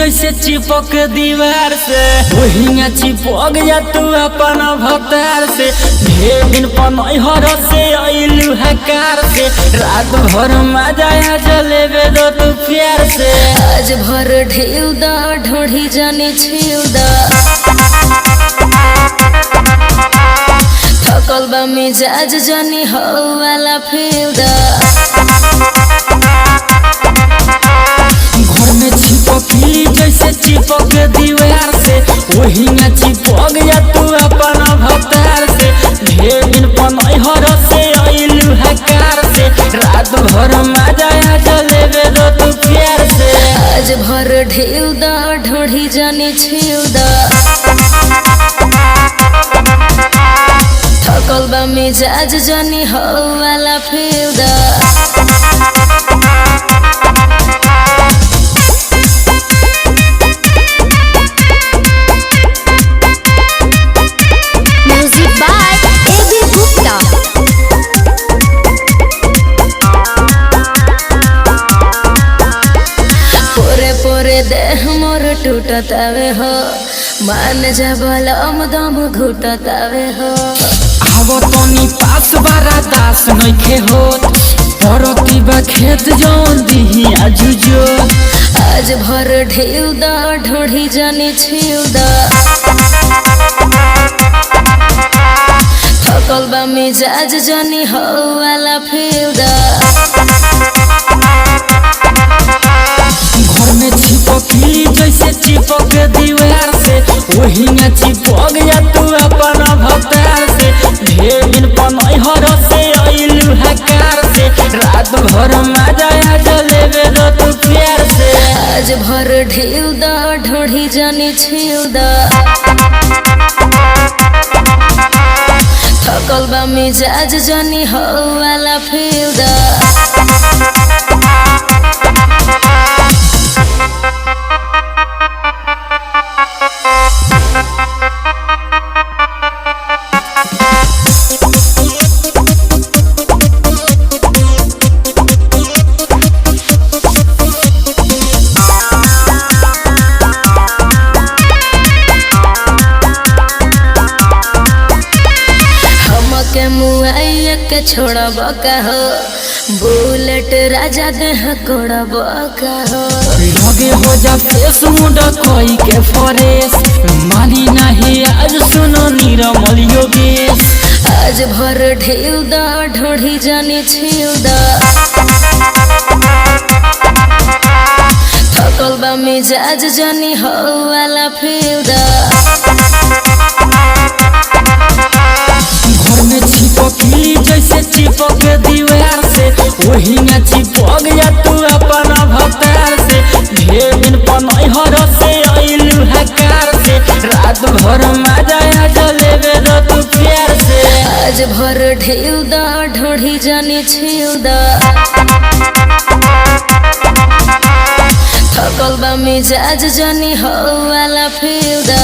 जैसे चिपक दीवार से वही चिपक जा तू अपन भतार से। ढेर दिन पनहर से अइलू हकार से रात भर मजा जलेबे दो तू प्यार से। आज भर ढेउ दा ढोढ़ी जाने छेउ दा थकल बा मिजाज जानी हो वाला फेउ दा। घर में चिपकली जैसे चिपक दीवार से वही चिपक जा तू अपन भतार से। ढेर दिन पनहर से अइलू हकार से रात भर मजा जलेबे दो तू प्यार से। आज भर ढेउ दा ढोढ़ी जाने छेउ दा थकल बा मिजाज जानी हो वाला फेउ दा। देह मोर टूटतावे हो मान जा बलम दम घुटतावे हो। आवो तनी पास बारा दास नइखे होत परती बा खेत जौन दिही आजुजो। आज भर ढेउ दा ढोढ़ी जाने छेउ दा थकल बा मिजाज जानी हो वाला फेउ दा। घर में चिपकली जैसे चिपक दीवार से वही चिपक जा तू अपन भतार से। ढेर दिन पनहर से अइलू हकार से रात भर मजा जलेबे दो तू प्यार से। आज भर ढेउ दा ढोढ़ी जाने छेउ दा थकल बा मिजाज जानी हो वाला फेउ दा। के छोड़ब का हो बुलेट राजा देह कोड़ब का हो। लगे हो जा फेस मुंड कोई के फरेस मानी नहीं आज सुनो निरमल योगेश। आज भर ढेउ दा ढोढ़ी जाने छेउ दा थकल बा मिजाज जानी हो वाला फेउ दा। घर में चिपकली जैसे चिपक दीवार से वही चिपक जा तू अपन भतार से। ढेर दिन पनहर से अइलू हकार से रात भर मजा जलेबे दो तू प्यार से। आज भर ढेउ दा ढोढ़ी जाने छेउ दा थकल बा मिजाज जानी हो वाला फेउ दा।